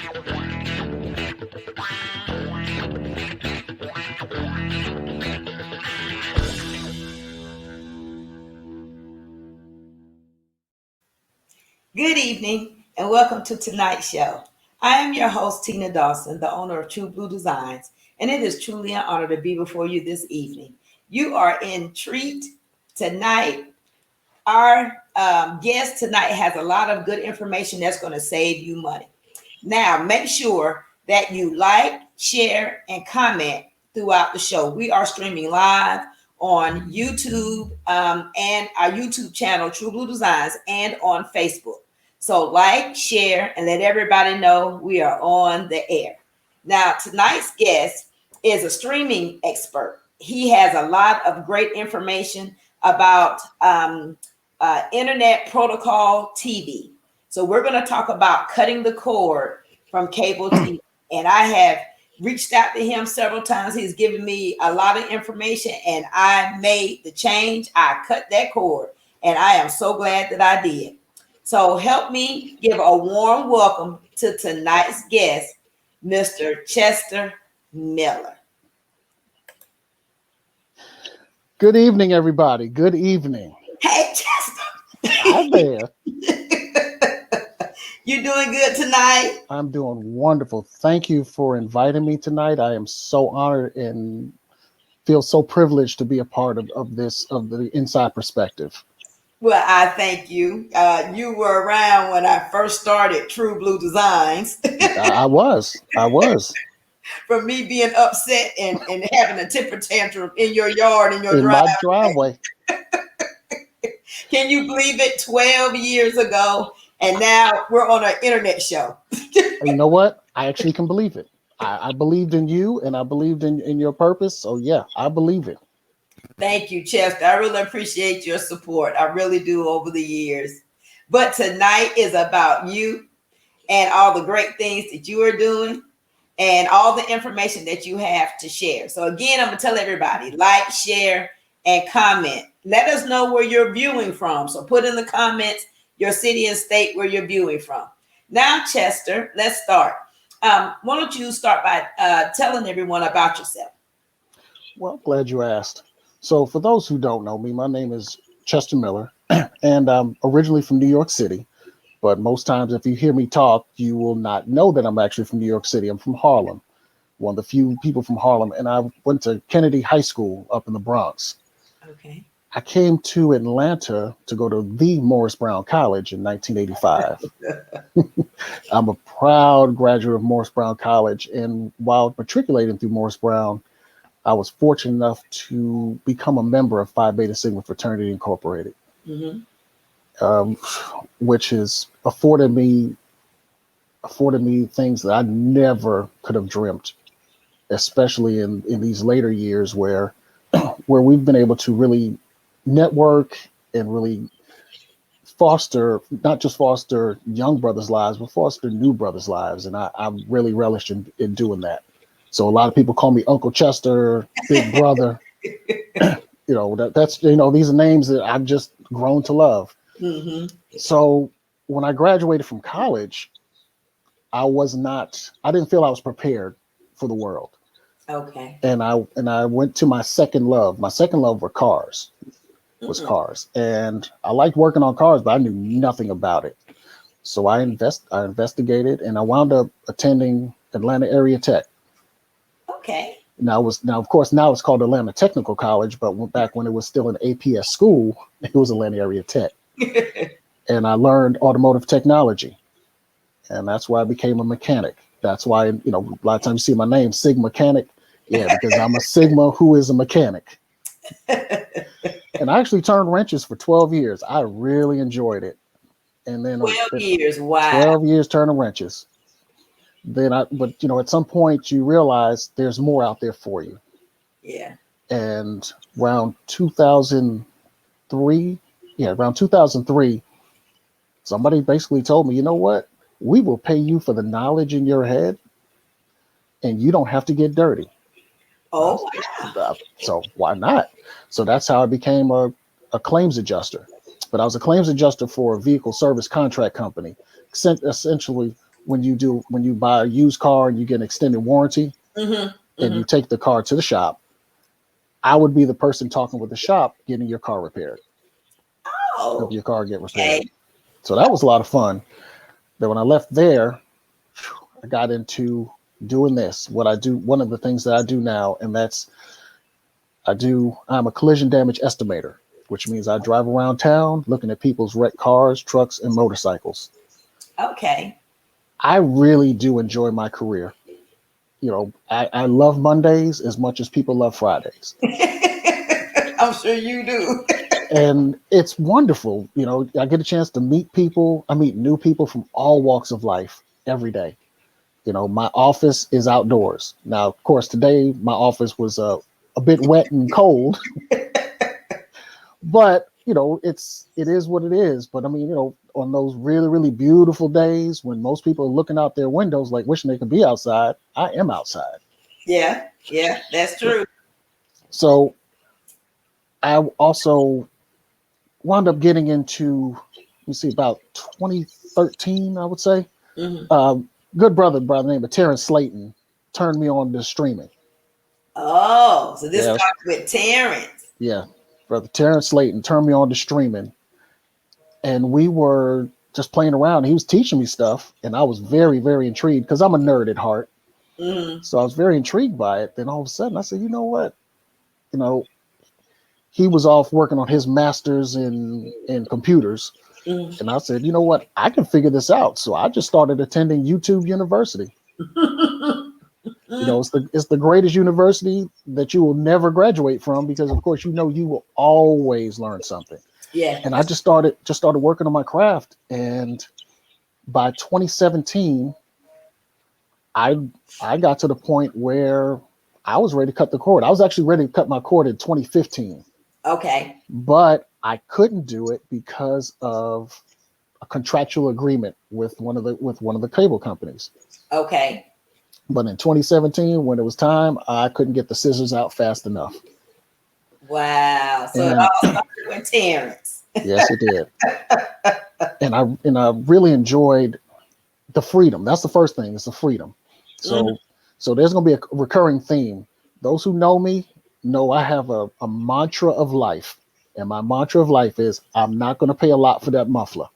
Good evening and welcome to tonight's show. I am your host, Tina Dawson, the owner of True Blue Designs, and it is truly an honor to be before you this evening. You are in treat tonight. Our guest tonight has a lot of good information that's going to save you money. Now, make sure that you like, share, and comment throughout the show. We are streaming live on YouTube and our YouTube channel, True Blue Designs, and on Facebook. So, like, share, and let everybody know we are on the air. Now, tonight's guest is a streaming expert. He has a lot of great information about internet protocol TV. So we're going to talk about cutting the cord from cable TV. And I have reached out to him several times. He's given me a lot of information and I made the change. I cut that cord and I am so glad that I did. So help me give a warm welcome to tonight's guest, Mr. Chester Miller. Good evening, everybody. Good evening. Hey, Chester. Hi there. You doing good tonight? I'm doing wonderful. Thank you for inviting me tonight. I am so honored and feel so privileged to be a part of the Inside Perspective. Well, I thank you. You were around when I first started True Blue Designs. I was. From me being upset and having a temper tantrum in your yard, in your my driveway. Can you believe it? 12 years ago. And now we're on an internet show. You know what? I actually can believe it. I believed in you and I believed in your purpose. So yeah, I believe it. Thank you, Chester. I really appreciate your support. I really do over the years. But tonight is about you and all the great things that you are doing and all the information that you have to share. So again, I'm going to tell everybody, like, share, and comment. Let us know where you're viewing from. So put in the comments your city and state where you're viewing from. Now, Chester, let's start. Why don't you start by telling everyone about yourself? Well, glad you asked. So for those who don't know me, my name is Chester Miller, and I'm originally from New York City. But most times if you hear me talk, you will not know that I'm actually from New York City. I'm from Harlem, one of the few people from Harlem. And I went to Kennedy High School up in the Bronx. Okay. I came to Atlanta to go to the Morris Brown College in 1985. I'm a proud graduate of Morris Brown College. And while matriculating through Morris Brown, I was fortunate enough to become a member of Phi Beta Sigma Fraternity Incorporated, which has afforded me things that I never could have dreamt, especially in these later years where we've been able to really network and really not just foster young brothers' lives, but foster new brothers' lives. And I really relish in doing that. So a lot of people call me Uncle Chester, Big Brother. That's these are names that I've just grown to love. Mm-hmm. So when I graduated from college, I didn't feel I was prepared for the world. Okay. And I went to my second love. My second love were cars. Cars. And I liked working on cars, but I knew nothing about it. So I investigated and I wound up attending Atlanta Area Tech. Okay. Now of course it's called Atlanta Technical College, but back when it was still an APS school, it was Atlanta Area Tech. And I learned automotive technology. And that's why I became a mechanic. That's why, a lot of times you see my name, Sig Mechanic. Yeah, because I'm a Sigma who is a mechanic. And I actually turned wrenches for 12 years. I really enjoyed it. And then 12 years, wow. 12 years turning wrenches. But at some point you realize there's more out there for you. Yeah. And around 2003, somebody basically told me, you know what? We will pay you for the knowledge in your head and you don't have to get dirty. Oh, wow. So why not? So that's how I became a claims adjuster. But I was a claims adjuster for a vehicle service contract company, essentially when you buy a used car and you get an extended warranty Mm-hmm. and you take the car to the shop, I would be the person talking with the shop, getting your car repaired, help Oh, your car get repaired. okay. So that was a lot of fun. Then when I left there, I got into doing this. What I do, one of the things that I do now, and that's I'm a collision damage estimator, which means I drive around town looking at people's wrecked cars, trucks, and motorcycles. Okay. I really do enjoy my career. You know, I love Mondays as much as people love Fridays. I'm sure you do. And it's wonderful. You know, I get a chance to meet people. I meet new people from all walks of life every day. You know, my office is outdoors. Now, of course, today my office was a bit wet and cold, but you know, it is what it is. But I mean, you know, on those really, really beautiful days when most people are looking out their windows like wishing they could be outside, I am outside. Yeah, yeah, that's true. So I also wound up getting into, you see, about 2013, I would say. Hmm. Good brother by the name of Terrence Slayton turned me on to streaming. Oh, so this Yeah, started with Terrence. yeah. Brother Terrence Slayton turned me on to streaming, and we were just playing around. He was teaching me stuff, and I was very, very intrigued because I'm a nerd at heart. Hmm. So I was very intrigued by it. Then all of a sudden, I said, you know what? You know, he was off working on his master's in computers, Hmm. and I said, you know what? I can figure this out. So I just started attending YouTube University. You know, it's the greatest university that you will never graduate from because, of course, you know you will always learn something. Yeah. And I just started working on my craft, and by 2017, I I got to the point where I was ready to cut the cord. I was actually ready to cut my cord in 2015, Okay. but I couldn't do it because of a contractual agreement with one of the cable companies. Okay. But in 2017, when it was time, I couldn't get the scissors out fast enough. Wow. So it And all started with Terrence. yes, it did. And I really enjoyed the freedom. That's the first thing. It's the freedom. Mhm. So there's going to be a recurring theme. Those who know me know I have a mantra of life, and my mantra of life is I'm not going to pay a lot for that muffler.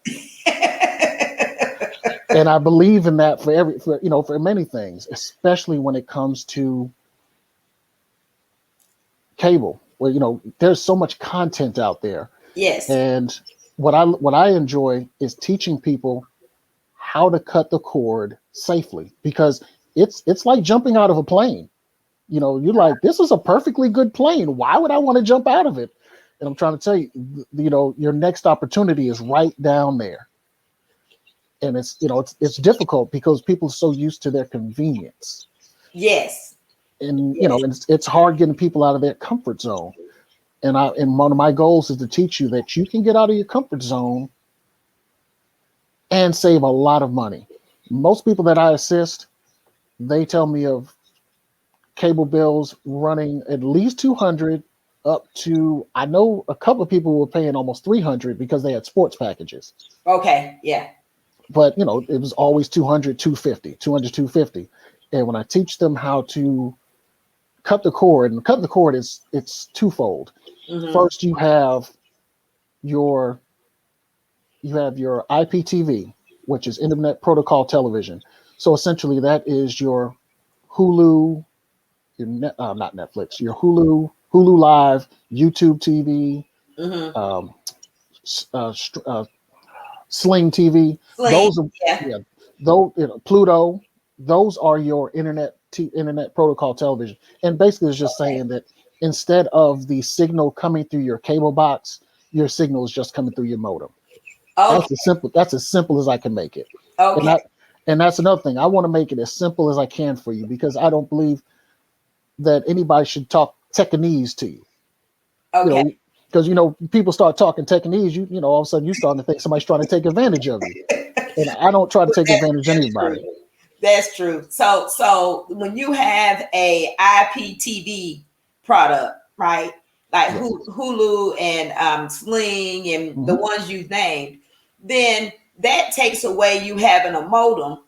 And I believe in that for many things, especially when it comes to cable, where there's so much content out there. Yes. And what I enjoy is teaching people how to cut the cord safely, because it's like jumping out of a plane. You're like, this is a perfectly good plane. Why would I want to jump out of it? And I'm trying to tell you, your next opportunity is right down there. And it's difficult because people are so used to their convenience. Yes. And Yes. and it's hard getting people out of their comfort zone. And one of my goals is to teach you that you can get out of your comfort zone and save a lot of money. Most people that I assist, they tell me of cable bills running at least 200 up to, I know a couple of people were paying almost 300 because they had sports packages. Okay. Yeah. But it was always 200, 250, 200, 250. And when I teach them how to cut the cord, and cut the cord it's twofold. Hmm. First, you have your IPTV, which is Internet Protocol Television. So essentially, that is your Hulu, not Netflix, your Hulu Live, YouTube TV, Hmm. um, Sling TV. Sling. Those are, Yeah. yeah, Pluto. Those are your Internet Protocol Television, and basically it's just Okay. saying that instead of the signal coming through your cable box, your signal is just coming through your modem. Okay. That's as simple as I can make it. And Okay. that and that's another thing. I want to make it as simple as I can for you because I don't believe that anybody should talk Tekanese to you. You Okay. know, because people start talking Tekanese, all of a sudden you starting to think somebody's trying to take advantage of you. And I don't try to take advantage of That's true. anybody. That's true. So when you have a IPTV product, right? Like Yes. Hulu and Sling and the Hmm. ones you've named, then that takes away you having a modem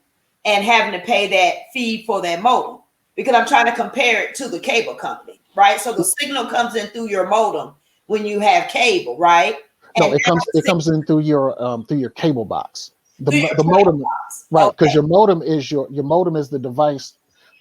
and having to pay that fee for that modem, because I'm trying to compare it to the cable company, right? So the signal comes in through your modem when you have cable, right? No, And it comes in through your cable box. through your The cable modem, box. right? Because Okay. your modem is the device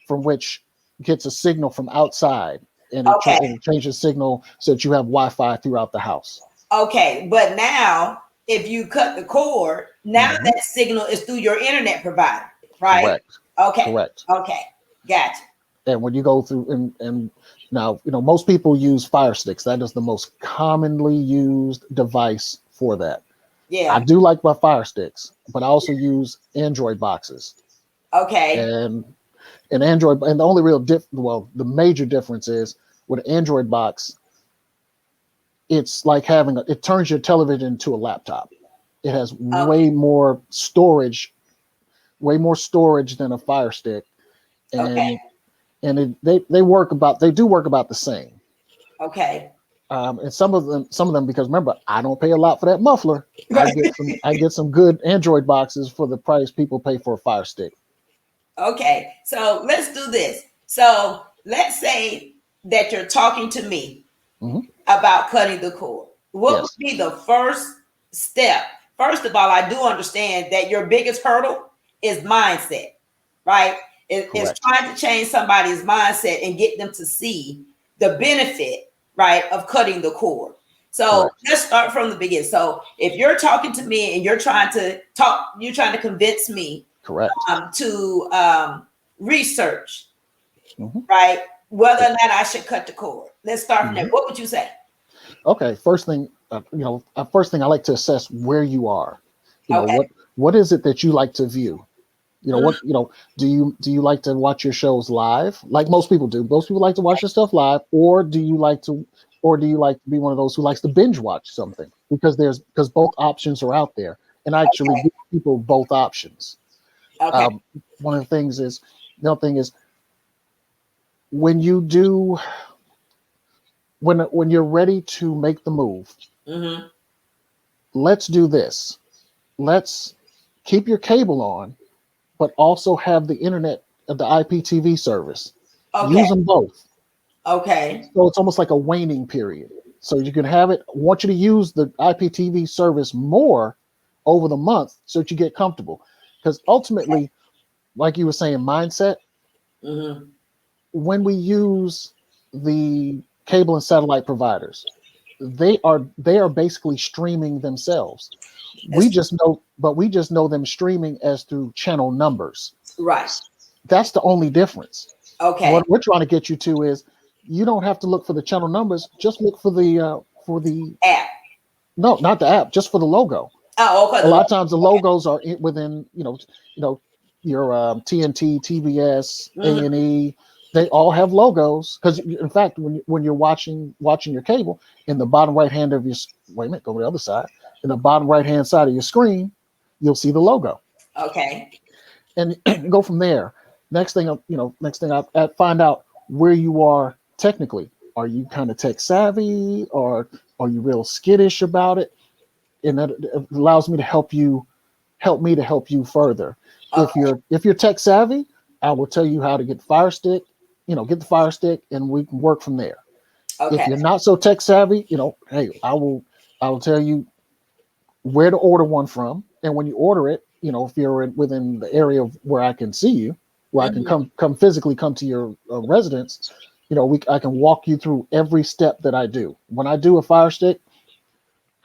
from which gets a signal from outside, and Okay. it changes signal so that you have Wi-Fi throughout the house. Okay. But now, if you cut the cord, now Mhm. that signal is through your internet provider, right? Correct. Okay. Correct. Okay. Gotcha. And when you go through and now, most people use Fire Sticks. That is the most commonly used device for that. I Yeah. do like my Fire Sticks, but I also use Android boxes. Okay. And Android, and the only real the major difference is with an Android box, it's like it turns your television into a laptop. It has Okay. way more storage than a Fire Stick, Okay. and they do work about the same. Okay. And some of them, because remember, I don't pay a lot for that muffler. I get some good Android boxes for the price people pay for a Fire Stick. Okay, so let's do this. So let's say that you're talking to me Hmm. about cutting the cord. What would Yes, be the first step? First of all, I do understand that your biggest hurdle is mindset, right? It's correct, trying to change somebody's mindset and get them to see the benefit, right, of cutting the cord. So correct, let's start from the beginning. So if you're talking to me and you're trying to convince me correct. to research, Hmm. right? Whether or not I should cut the cord. Let's start from there. Hmm. What would you say? Okay, first thing I like to assess where you are. Okay. What is it that you like to view? Mhm. Do you like to watch your shows live, like most people do? Most people like to watch their stuff live, or do you like to be one of those who likes to binge watch something? Because both options are out there, and I actually give people both options. Okay. Um, one of the things is the other thing is when you do when you're ready to make the move, Hmm. let's do this. Let's keep your cable on, but also have the internet, the IPTV service. Okay. Use them both. Okay. So it's almost like a waning period. So you can have it. I want you to use the IPTV service more over the month so that you get comfortable. Because ultimately, like you were saying, mindset, Hmm. when we use the cable and satellite providers, they are basically streaming themselves. We just know them streaming as through channel numbers. Right. That's the only difference. Okay. What we're trying to get you to is you don't have to look for the channel numbers. Just look for the App. no, not the app, just for the logo. Oh, okay. A lot of times the Okay. logos are within your TNT, TBS, Hmm. A&E. They all have logos because, in fact, when you're watching your cable, in the bottom right hand of your wait a minute, go to the other side. In the bottom right hand side of your screen, you'll see the logo, Okay. and go from there. Next thing I find out where you are technically. Are you kind of tech savvy, or are you real skittish about it? And that allows me to help you further. Okay. If you're tech savvy, I will tell you how to get Fire Stick, get the Fire Stick, and we can work from there. If Okay. you're not so tech savvy, hey, I will tell you where to order one from, and when you order it, if you're within the area of where I can see you, where I can Hmm. come physically come to your residence, I can walk you through every step that I do. When I do a Fire Stick,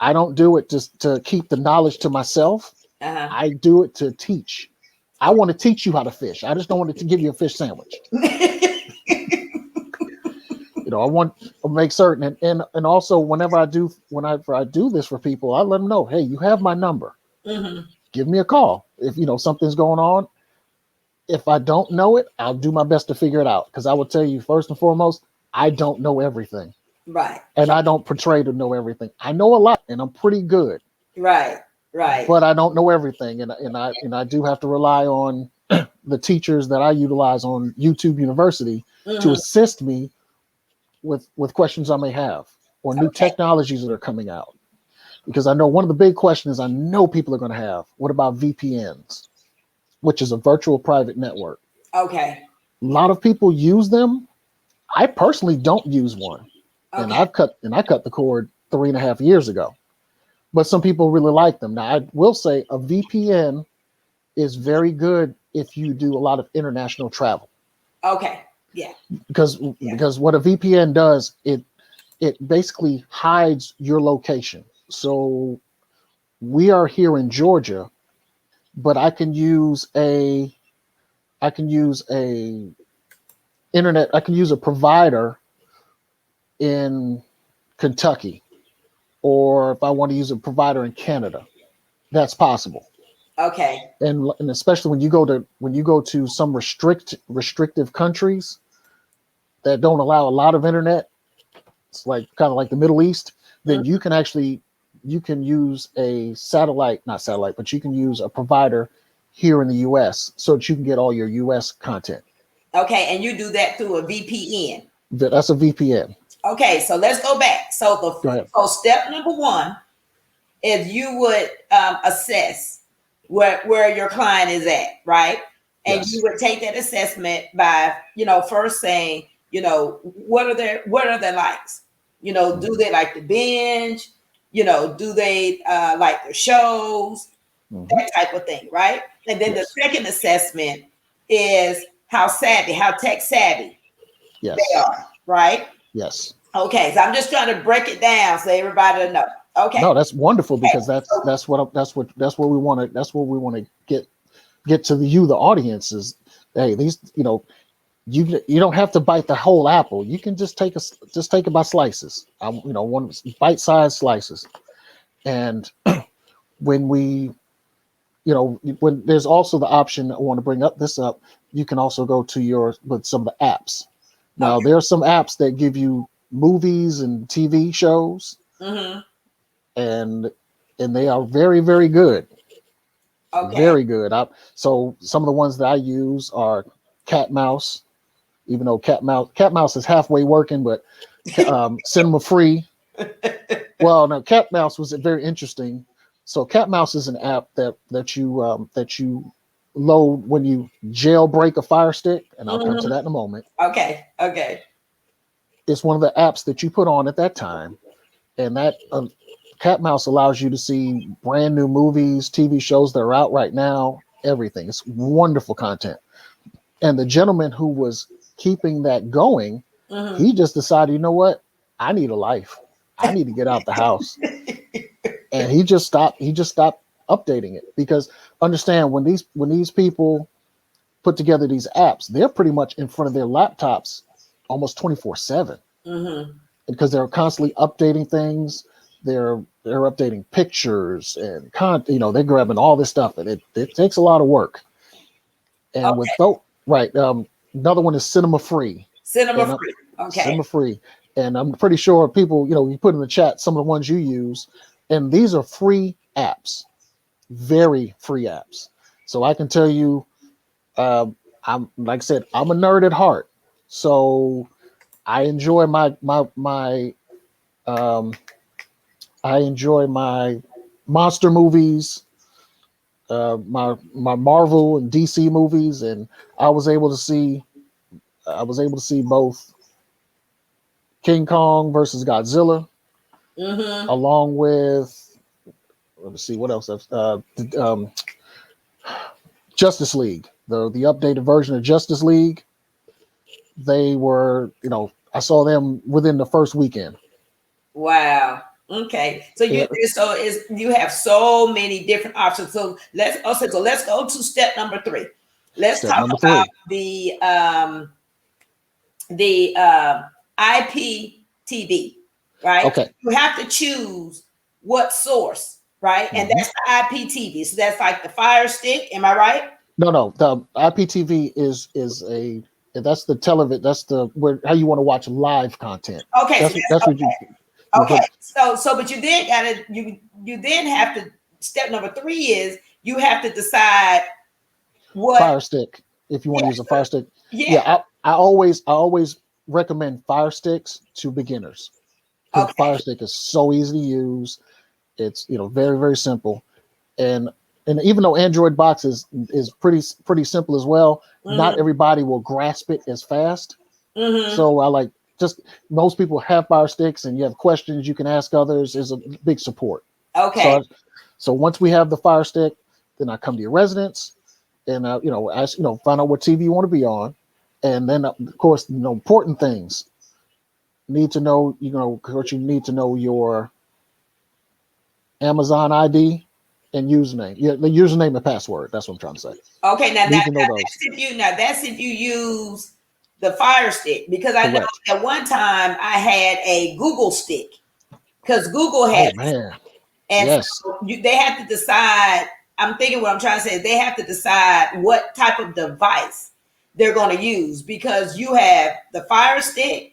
I don't do it just to keep the knowledge to myself. Uh-huh. I do it to teach. I want to teach you how to fish. I just don't want to give you a fish sandwich. I want to make certain, and also whenever I do this for people, I let them know, hey, you have my number. Hmm. Give me a call if something's going on. If I don't know it, I'll do my best to figure it out. Because I will tell you first and foremost, I don't know everything, Right. and I don't portray to know everything. I know a lot, and I'm pretty good, Right. Right. but I don't know everything, and I do have to rely on the teachers that I utilize on YouTube University to Hmm. assist me with questions I may have or new Okay. technologies that are coming out. Because I know one of the big questions I know people are going to have: what about VPNs? which is a virtual private network. Okay. A lot of people use them. I personally don't use one, and Okay. I cut the cord 3.5 years ago. But some people really like them. Now, I will say a VPN is very good if you do a lot of international travel, Okay. Yeah. because Yeah. what a VPN does, it basically hides your location. So we are here in Georgia, but I can use a internet I can use a provider in Kentucky, or if I want to use a provider in Canada, that's possible. Okay. And especially when you go to some restrictive countries that don't allow a lot of internet, it's like kind of like the Middle East, then you can use a satellite, not satellite, but you can use a provider here in the US so that you can get all your US content. Okay. And you do that through a VPN. That's a VPN. Okay. So let's go back. Go ahead. So step number one is you would assess where your client is at, right? And Yes. you would take that assessment by, first saying, what are their likes? Do they like to binge? Do they like the shows? Mhm. That type of thing, right? And then the Yes. second assessment is how tech savvy they Yes. are, right? Yes. Okay, so I'm just trying to break it down so everybody will know. Okay. No, that's wonderful, Okay. because that's what we want to get to the audience is, hey, these, you don't have to bite the whole apple. You can just take it by slices. One bite-sized slices. And when we, when there's also the option, I want to bring this up, you can also go to with some of the apps. Now, Okay. there are some apps that give you movies and TV shows, Mm-hmm. and they are very, very good. Okay. Very good. So some of the ones that I use are Cat Mouse, even though Cat Mouse is halfway working, but Cinema Free. Well, no, Cat Mouse was very interesting. So Cat Mouse is an app that you load when you jailbreak a Fire Stick, and I'll come to Mm-hmm. that in a moment. Okay. Okay. It's one of the apps that you put on at that time, and that Cat Mouse allows you to see brand new movies, TV shows that are out right now, everything. It's wonderful content. And the gentleman who was keeping that going, Mm-hmm. he just decided, you know what? I need a life. I need to get out the house. And he just stopped updating it, because understand, when these people put together these apps, they're pretty much in front of their laptops almost 24/7, Mm-hmm. because they're constantly updating things. They're updating pictures and they're grabbing all this stuff, and it takes a lot of work. And with Okay. those, right, another one is Cinema Free. Cinema And Free. Okay. Cinema Free, and I'm pretty sure people, you put in the chat some of the ones you use, and these are free apps, very free apps. So I can tell you, I'm, like I said, I'm a nerd at heart, so I enjoy um, my monster movies, my Marvel and DC movies, and I was able to see both King Kong versus Godzilla, Mm-hmm. along with, let me see what else. Justice League, the updated version of Justice League. They were, I saw them within the first weekend. Wow. Okay. So Yeah. you have so many different options. So let's go to step number 3. Let's Step talk number about 3. the IPTV, right? Okay. You have to choose what source, right? And that's the IPTV. So that's like the Fire Stick. Am I right? No. The IPTV is that's the television. That's how you want to watch live content. Okay. That's what you. Okay. But But you then have to, step number 3 is you have to decide what. Fire Stick, if you want to use a Fire Stick. Yeah. I always recommend Fire Sticks to beginners, because Okay. the Fire Stick is so easy to use. It's very, very simple, and and even though Android Box is pretty simple as well, not everybody will grasp it as fast. So I like just most people have Fire Sticks, and you have questions you can ask others. Is a big support. Okay. So once we have the Fire Stick, then I come to your residence, and ask find out what TV you want to be on, and then of course important things. Need to know of course you need to know your Amazon ID and username. Yeah, the username and password. That's what I'm trying to say. Okay, that's if you use the Fire Stick, because I know at one time I had a Google Stick, because Google had so they have to decide. I'm thinking what I'm trying to say is they have to decide what type of device they're going to use, because you have the Fire Stick,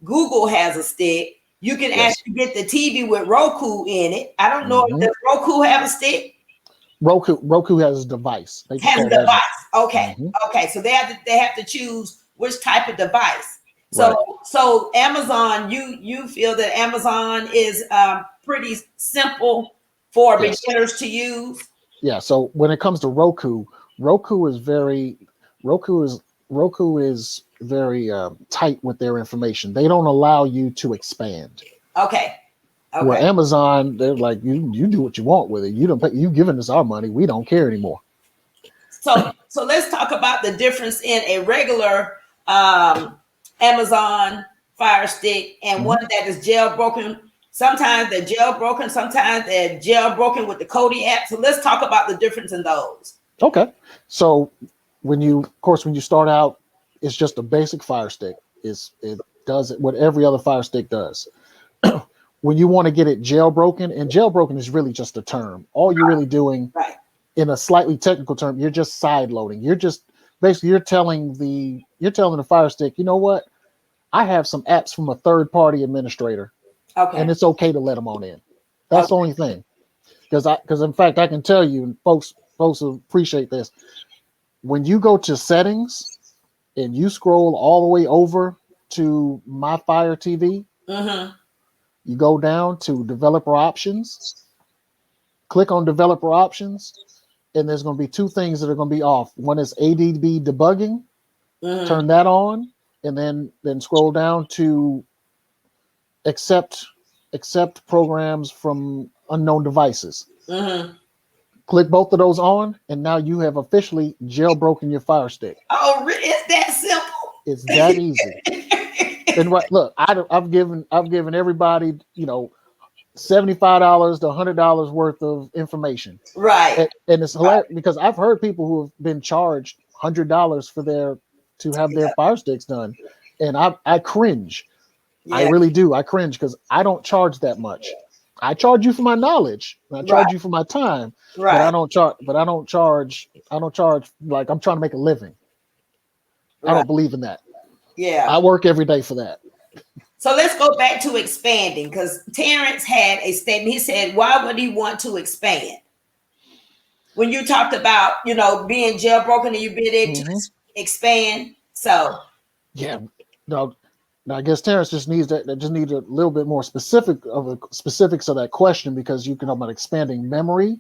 Google has a stick. You can actually get the TV with Roku in it. I don't know if does Roku have a stick. Roku has a device. Has a device. Okay. Okay. So they have to choose which type of device. So Amazon, you feel that Amazon is pretty simple for beginners to use. Yeah. So when it comes to Roku is very tight with their information. They don't allow you to expand. Okay. Where Amazon, they're like, you do what you want with it. You don't pay, you giving us our money. We don't care anymore. So let's talk about the difference in a regular Amazon Fire Stick and one that is jailbroken. Sometimes they're jailbroken. Sometimes they're jailbroken with the Kodi app. So let's talk about the difference in those. Okay. So when you start out, it's just a basic Fire Stick. It does what every other Fire Stick does. When you want to get it jailbroken, and jailbroken is really just a term. All you're really doing, in a slightly technical term, you're just side loading. You're just basically you're telling the Fire Stick, you know what? I have some apps from a third party administrator, and it's okay to let them on in. That's the only thing. Because in fact, I can tell you, folks will appreciate this. When you go to settings and you scroll all the way over to My Fire TV. You go down to developer options, click on developer options, and there's going to be two things that are going to be off. One is ADB debugging, turn that on, and then scroll down to accept programs from unknown devices. Click both of those on, and now you have officially jailbroken your Fire Stick. Oh, it's that simple? It's that easy. And look, I've given everybody, $75 to $100 worth of information. Right. And it's hilarious because I've heard people who have been charged $100 to have their Fire Sticks done, and I cringe. Yeah. I really do. I cringe because I don't charge that much. I charge you for my knowledge. I charge you for my time. Right. But I don't charge like I'm trying to make a living. I don't believe in that. Yeah, I work every day for that. So let's go back to expanding, because Terrence had a statement. He said, why would he want to expand? When you talked about, being jailbroken and you being able to expand. So yeah, no, I guess Terrence just needs a little bit more specifics of that question, because you can talk about expanding memory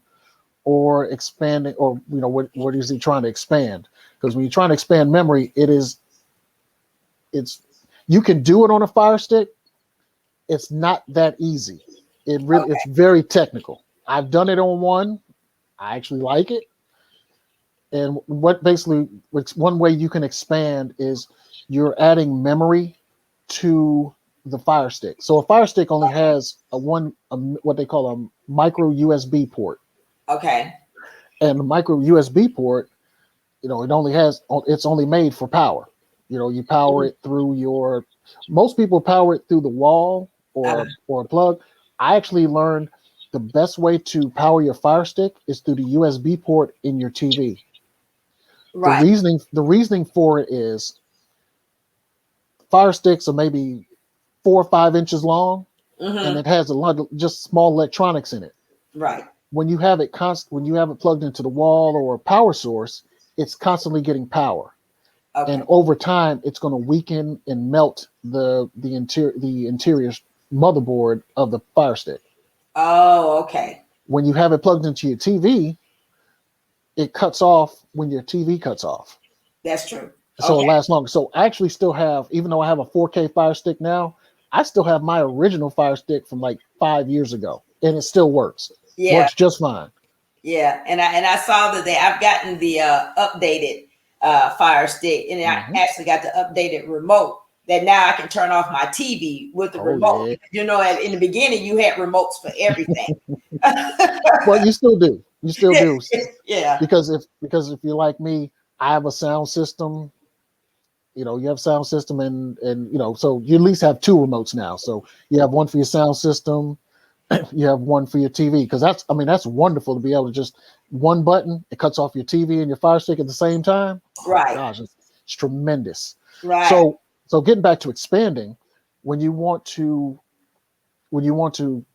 or expanding, or what is he trying to expand? Because when you're trying to expand memory, you can do it on a Fire Stick. It's not that easy. It's very technical. I've done it on one. I actually like it. And one way you can expand is you're adding memory to the Fire Stick. So a Fire Stick only has what they call a micro USB port. Okay. And the micro USB port, it's only made for power. You power it through most people power it through the wall or a plug. I actually learned the best way to power your Fire Stick is through the USB port in your TV. Right. The reasoning for it is Fire Sticks are maybe 4 or 5 inches long, and it has a lot of just small electronics in it. Right. When you have it plugged into the wall or a power source, it's constantly getting power. Okay. And over time, it's going to weaken and melt the interior motherboard of the Fire Stick. Oh, okay. When you have it plugged into your TV, it cuts off when your TV cuts off. That's true. So it Okay. lasts longer. So I actually still have, even though I have a 4K Fire Stick now, I still have my original Fire Stick from like 5 years ago, and it still works. Yeah. Works just fine. Yeah. And I saw that I've gotten the updated Fire Stick, and I actually got the updated remote that now I can turn off my TV with the remote. Yeah. You know, in the beginning you had remotes for everything. Well, you still do. You still do. Yeah. Because if you're like me, I have a sound system. You know, you have sound system and you know, so you at least have two remotes now. So you have one for your sound system, you have one for your TV. Because that's wonderful to be able to just one button, it cuts off your TV and your Fire Stick at the same time. Right. Gosh, it's tremendous. Right. So getting back to expanding, when you want to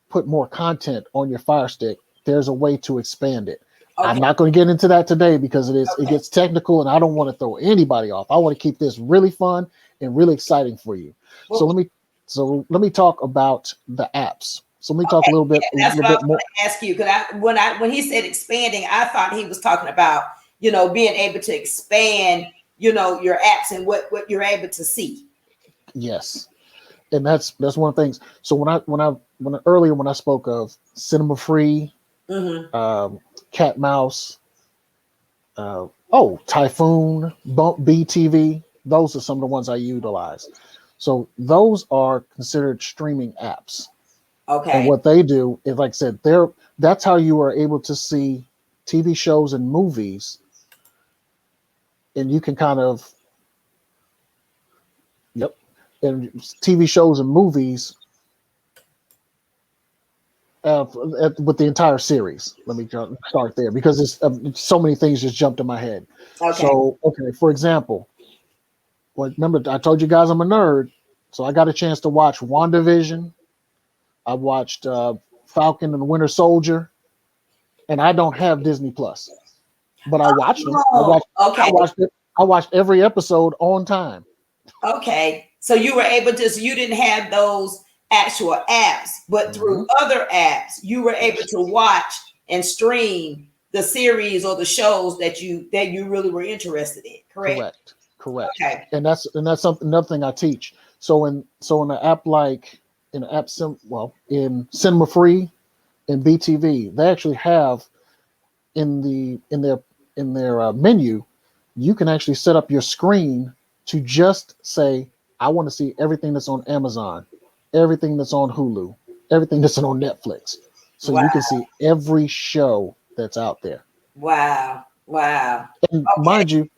put more content on your Fire Stick, there's a way to expand it. Okay. I'm not going to get into that today because it gets technical and I don't want to throw anybody off. I want to keep this really fun and really exciting for you. Well, So let me talk about the apps. So let me talk a little bit, that's what I was going to ask you, because when he said expanding, I thought he was talking about, you know, being able to expand, you know, your apps and what you're able to see. Yes, and that's one of the things. So when I spoke of Cinema Free, Cat Mouse, Typhoon, Bump BTV, those are some of the ones I utilize. So those are considered streaming apps. Okay. And what they do is, like I said, that's how you are able to see TV shows and movies, and you can kind of, and TV shows and movies with the entire series. Let me start there because it's so many things just jumped in my head. Okay. So, for example, remember I told you guys I'm a nerd, so I got a chance to watch WandaVision. I watched Falcon and the Winter Soldier, and I don't have Disney Plus, but I watched them. I watched every episode on time. Okay, so you were able to. So you didn't have those actual apps, but through other apps, you were able to watch and stream the series or the shows that you really were interested in. Correct. Okay. And that's another thing I teach. So in an app like in Cinema Free and BTV, they actually have in their menu, you can actually set up your screen to just say, I want to see everything that's on Amazon, everything that's on Hulu, everything that's on Netflix. So you can see every show that's out there. Wow. And mind you,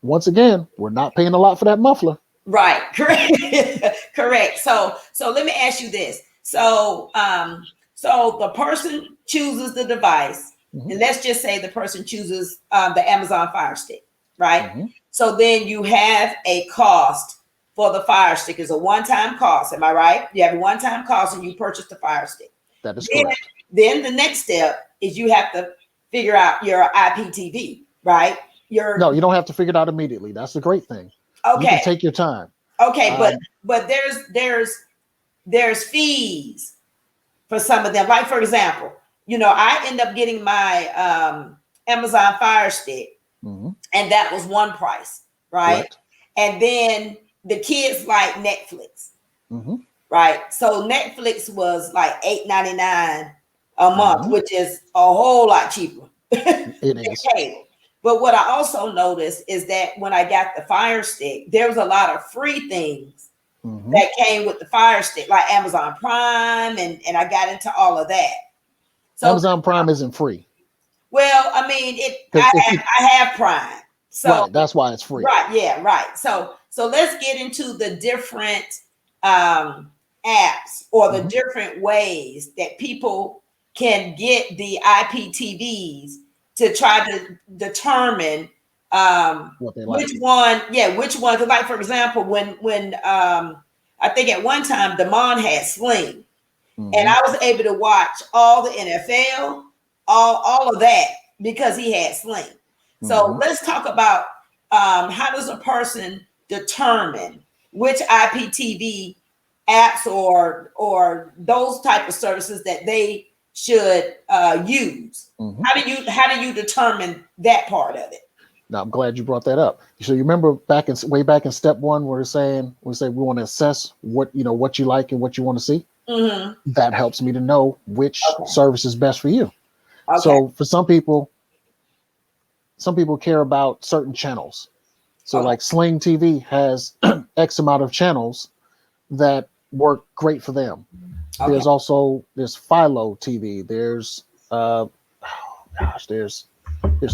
once again, we're not paying a lot for that muffler. Right. Correct. So let me ask you this. So the person chooses the device, and let's just say the person chooses the Amazon Fire Stick, right? So then you have a cost for the Fire Stick. It's a one-time cost. Am I right? You have a one-time cost and you purchase the Fire Stick. That is correct. Then the next step is you have to figure out your IPTV, right? No, you don't have to figure it out immediately. That's the great thing. Okay. You can take your time. Okay, but there's fees for some of them. Like, for example, you know, I end up getting my Amazon Fire Stick, and that was one price, right? Correct. And then the kids like Netflix, right? So Netflix was like $8.99 a month, which is a whole lot cheaper. It is. Cable. But what I also noticed is that when I got the Fire Stick, there was a lot of free things that came with the Fire Stick, like Amazon Prime, and I got into all of that. So Amazon Prime isn't free. Well, I mean, I have Prime, so right, that's why it's free. Right, yeah, right. So let's get into the different apps or the different ways that people can get the IPTVs to try to determine what they like. which one. Because, like, for example, when I think at one time Damon had Sling, and I was able to watch all the NFL, all of that because he had Sling. So let's talk about how does a person determine which IPTV apps or those type of services that they should use? Mhm. How do you determine that part of it? Now I'm glad you brought that up. So you remember way back in step one, where we say we want to assess what what you like and what you want to see. Mm-hmm. That helps me to know which Okay. service is best for you. Okay. So for some people care about certain channels. So Okay. like Sling TV has X amount of channels that work great for them. Okay. There's Philo TV. There's there's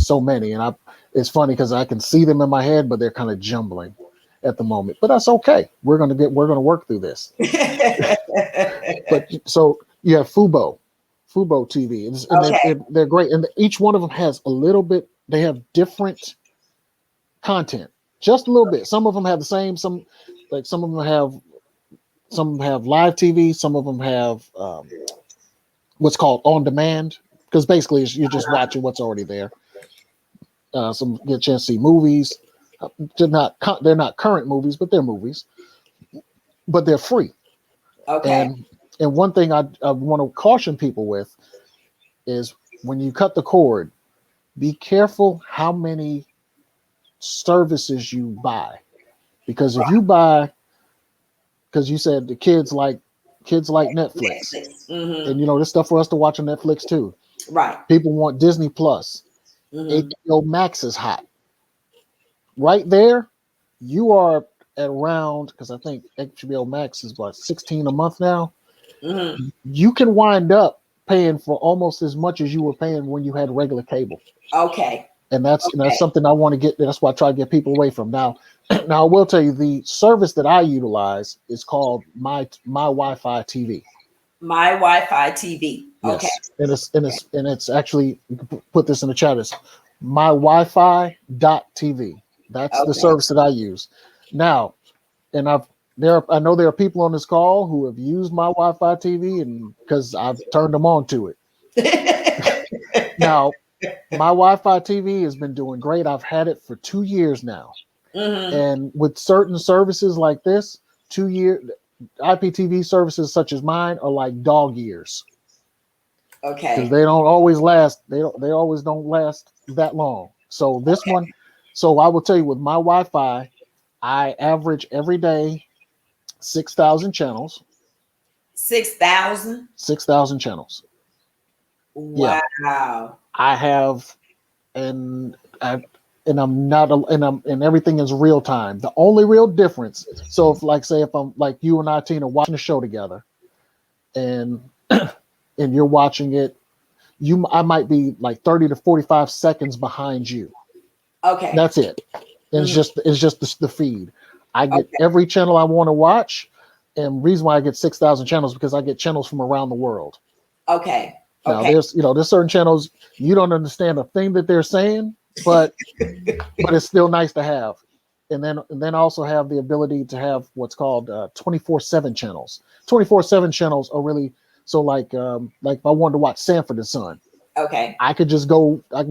so many, and it's funny because I can see them in my head, but they're kind of jumbling at the moment. But that's okay. We're gonna work through this. But so you have Fubo TV, and they're great, and each one of them has a little bit. They have different content, just a little bit. Some of them have the same. Some of them have live TV. Some of them have what's called on demand, because basically you're just watching what's already there. Some get a chance to see movies. They're not current movies, but they're movies. But they're free. Okay. And one thing I want to caution people with is when you cut the cord, be careful how many services you buy, because if you buy, because you said the kids like Netflix, Mm-hmm. and this stuff for us to watch on Netflix too. Right. People want Disney Plus. Mm-hmm. HBO Max is hot. Right there, you are at around, because I think HBO Max is about $16 a month now. Mm-hmm. You can wind up paying for almost as much as you were paying when you had regular cable. Okay. And that's something I want to get. That's why I try to get people away from. Now I will tell you, the service that I utilize is called my Wi-Fi TV. My Wi-Fi TV. Yes. Okay. And it's actually, you can put this in the chat, it's mywifi.tv. That's the service that I use. Now, and I know there are people on this call who have used my Wi-Fi TV, and because I've turned them on to it. Now, my Wi-Fi TV has been doing great. I've had it for 2 years now. Mm-hmm. And with certain services like this, 2 year IPTV services such as mine are like dog years. Okay. Because they don't always last. They always don't last that long. So this one, so I will tell you, with my Wi-Fi, I average every day 6,000 channels. 6,000? 6,000 channels. Wow. Yeah. I have, and everything is real time. The only real difference, so if I'm like you and I, Tina, watching a show together, and you're watching it, I might be like 30 to 45 seconds behind you. Okay. That's it. And it's just the feed. I get every channel I want to watch, and reason why I get 6,000 channels because I get channels from around the world. Okay. Now there's certain channels you don't understand a thing that they're saying, but it's still nice to have. And then I also have the ability to have what's called 24/7 channels. 24/7 channels are really, so like if I wanted to watch Sanford and Son, I can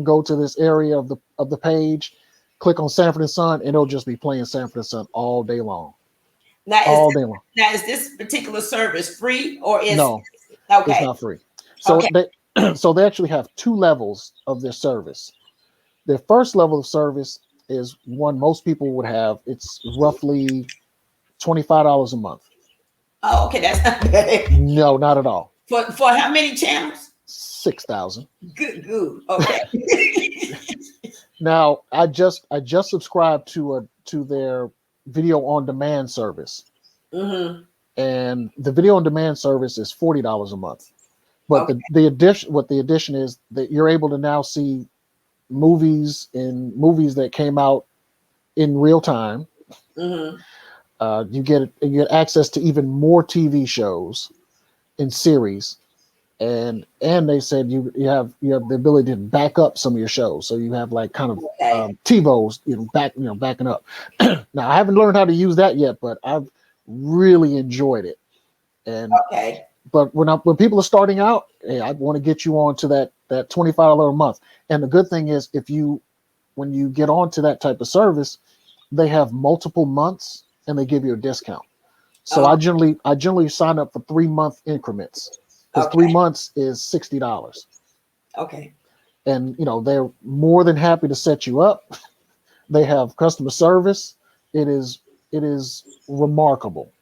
go to this area of the page, click on Sanford and Son, and it'll just be playing Sanford and Son all day long. Now is this particular service free or is no? Okay. It's not free. So they actually have 2 levels of their service. Their first level of service is one most people would have. It's roughly $25 a month. Oh, okay, that's not bad. No, not at all. For how many channels? 6,000. Good. Okay. Now I just subscribed to their video on demand service. Mm-hmm. And the video on demand service is $40 a month. But the addition is that you're able to now see movies that came out in real time. Mm-hmm. You get access to even more TV shows and series, and they said you have the ability to back up some of your shows. So you have like kind of TiVos, backing up. Now I haven't learned how to use that yet, but I've really enjoyed it. And but when people are starting out, hey, I want to get you on to that $25 a month. And the good thing is, when you get onto that type of service, they have multiple months and they give you a discount. So I generally sign up for 3-month increments. because Okay. 3 months is $60. Okay. And they're more than happy to set you up. They have customer service. It is remarkable.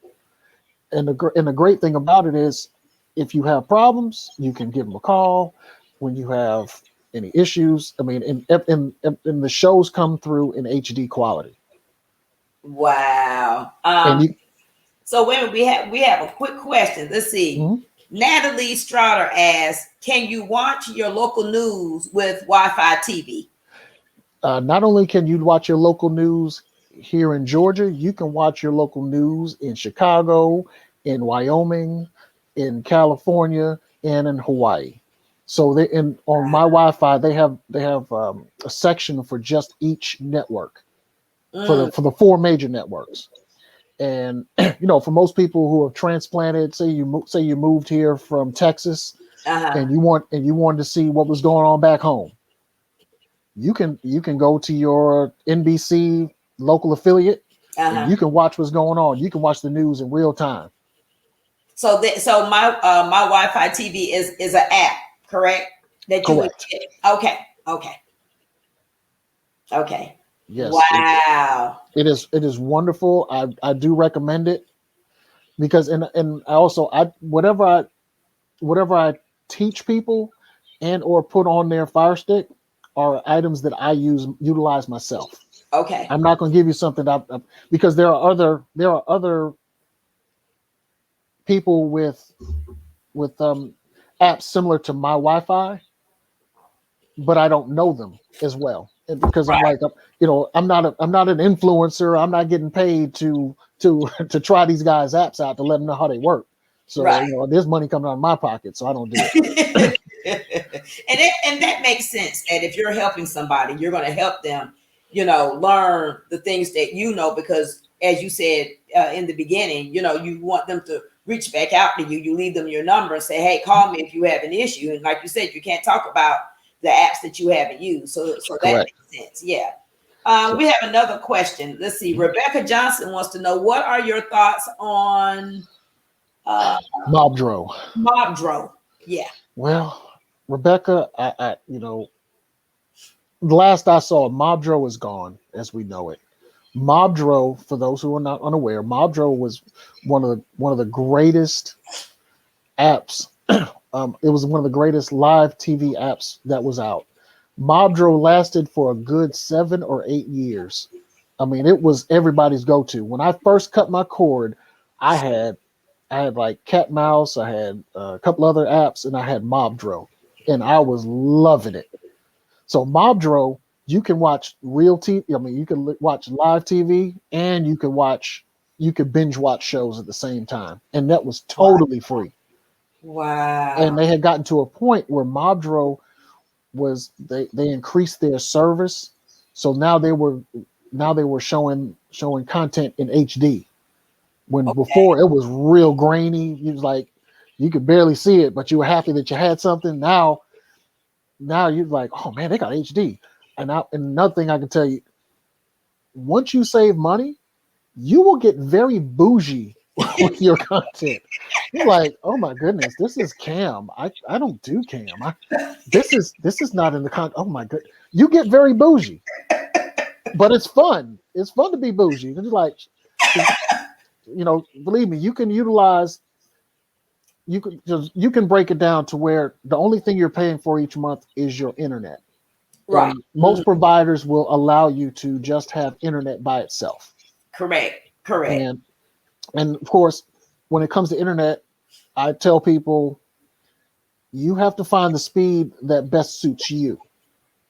And the great thing about it is, if you have problems, you can give them a call. When you have any issues, I mean, and the shows come through in HD quality. Wow. And you, So when we have a quick question. Let's see. Mhm. Natalie Strotter asks, "Can you watch your local news with Wi-Fi TV?" Not only can you watch your local news here in Georgia, you can watch your local news in Chicago, in Wyoming, in California, and in Hawaii. So on my Wi-Fi, they have a section for just each network for Mm, the four major networks. And for most people who have transplanted, say you moved here from Texas, uh-huh. and you wanted to see what was going on back home, you can go to your NBC local affiliate, and Uh-huh. you can watch what's going on. You can watch the news in real time. So my Wi-Fi TV is an app, correct? That you would Correct. get. Okay. Okay. Okay. Yes, Wow. it is wonderful. I do recommend it, because and I also whatever I teach people and or put on their Fire Stick are items that I utilize myself. Okay. I'm not going to give you something because there are other people with apps similar to my Wi-Fi, but I don't know them as well. And because I'm Right. like, I'm not an influencer. I'm not getting paid to to try these guys' apps out to let them know how they work. So Right. there's money coming out of my pocket, so I don't do it. And that makes sense. That if you're helping somebody, you're going to help them, learn the things that because as you said in the beginning, you want them to reach back out to you. You leave them your number and say, "Hey, call me if you have an issue." And like you said, you can't talk about the apps that you haven't used. So that Correct. makes sense. Yeah. So We have another question. Let's see. Rebecca Johnson wants to know, what are your thoughts on uh, Mobdro. Mobdro? Yeah. Well, Rebecca, the last I saw, Mobdro is gone as we know it. Mobdro, for those who are not unaware, Mobdro was one of the greatest apps. It was one of the greatest live TV apps that was out. Mobdro lasted for a good 7 or 8 years. I mean, it was everybody's go-to. When I first cut my cord, I had like Cat Mouse, I had a couple other apps, and I had Mobdro, and I was loving it. So Mobdro, you can watch real TV. I mean, you can watch live TV, and you could binge watch shows at the same time, and that was Wow. totally free. And Wow. they had gotten to a point where Mobdro they increased their service, so now they were showing content in HD. When Okay. before it was real grainy, you could barely see it, but you were happy that you had something. Now you're like, oh man, they got HD. And another thing I can tell you, once you save money, you will get very bougie with your content. You're like, oh my goodness, this is cam. I don't do cam. This is not in the con. Oh my good, you get very bougie, but it's fun. It's fun to be bougie. It's like, 'cause, believe me, you can break it down to where the only thing you're paying for each month is your internet. Right. And Mhm. most providers will allow you to just have internet by itself. Correct. Correct. And of course, when it comes to internet, I tell people you have to find the speed that best suits you.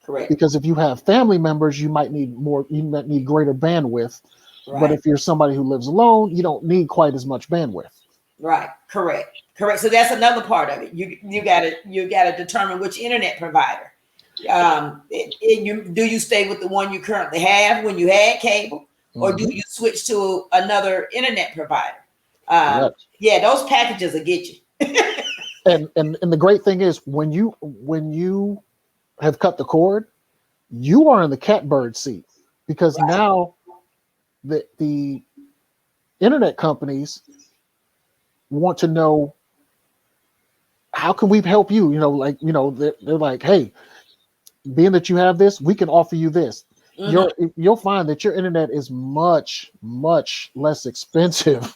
Correct. Because if you have family members, you might need greater bandwidth. But Right. if you're somebody who lives alone, you don't need quite as much bandwidth. Right. Correct. Correct. So that's another part of it. You gotta determine which internet provider. Do you stay with the one you currently have when you had cable, or do Mhm. you switch to another internet provider? Um, Correct. yeah, those packages will get you. And the great thing is, when you have cut the cord, you are in the catbird seat, because Right. now the internet companies want to know how can we help you? They're like, hey, being that you have this, we can offer you this. You'll find that your internet is much, much less expensive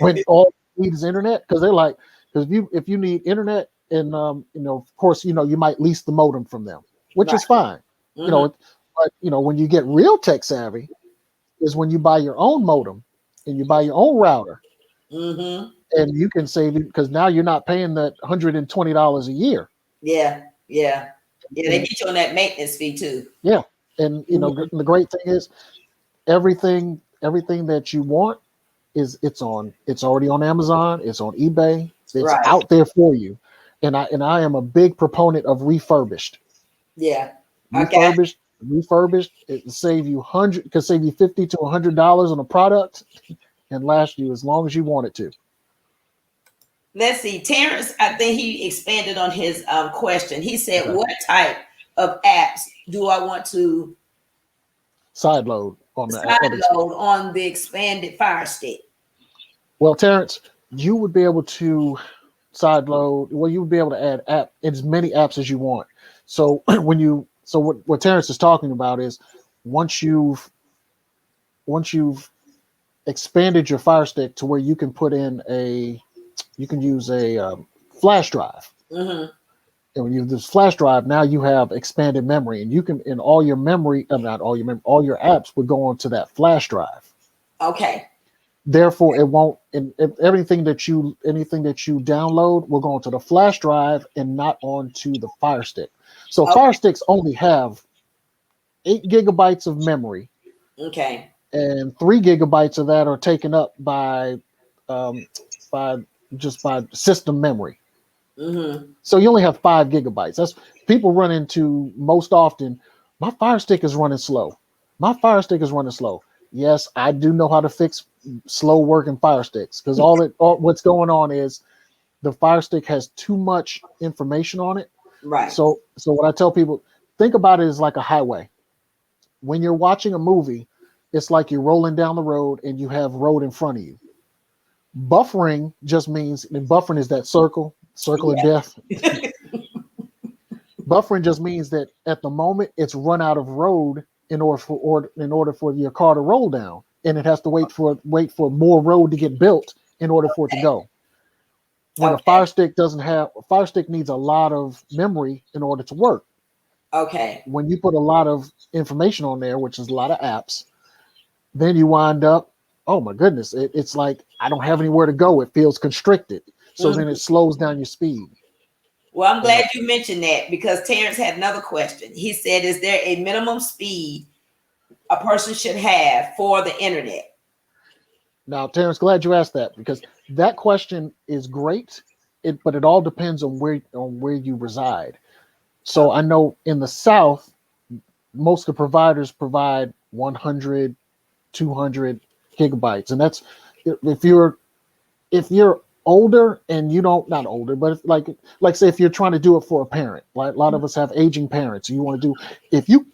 when all you need is internet. Because they're like, because if you need internet and of course, you might lease the modem from them, which is fine. But when you get real tech savvy is when you buy your own modem and you buy your own router. And you can save it because now you're not paying that $120 a year. Yeah. They get you on that maintenance fee too. Yeah, and the great thing is everything that you want it's already on Amazon, it's on eBay, it's out there for you. And I am a big proponent of refurbished. Yeah. Refurbished, it can save you $50 to $100 on a product and last you as long as you want it to. Let's see. Terrence, I think he expanded on his question. He said, what type of apps do I want to sideload on the expanded Fire Stick? Well, Terrence, you would be able to sideload. Well, you would be able to add as many apps as you want. So what Terrence is talking about is once you've expanded your Fire Stick to where you can put in you can use a flash drive. And when you use this flash drive, now you have expanded memory, and you can all your apps would go onto that flash drive. Okay. Therefore, it won't. Anything that you download will go onto the flash drive and not onto the Fire Stick. So Fire Sticks only have 8 gigabytes of memory. Okay. And 3 gigabytes of that are taken up by system memory. So you only have 5 gigabytes. That's people run into most often. My Fire Stick is running slow. Yes, I do know how to fix slow working Fire Sticks because what's going on is the Fire Stick has too much information on it. Right. So what I tell people, think about it as like a highway. When you're watching a movie, it's like you're rolling down the road and you have road in front of you. Buffering just means, and buffering is that circle of death. Buffering just means that at the moment it's run out of road in order for your car to roll down, and it has to wait for more road to get built in order for it to go. When a Fire Stick needs a lot of memory in order to work. Okay. When you put a lot of information on there, which is a lot of apps, then you wind up, oh my goodness, it's like I don't have anywhere to go. It feels constricted. So then it slows down your speed. Well, I'm glad you mentioned that because Terrence had another question. He said, is there a minimum speed a person should have for the internet? Now, Terrence, glad you asked that because that question is great, but it all depends on where you reside. So I know in the South, most of the providers provide 100, 200 gigabytes. And that's if you're older and you don't, not older, but like say if you're trying to do it for a parent, like a lot of us have aging parents, and you want to do, if you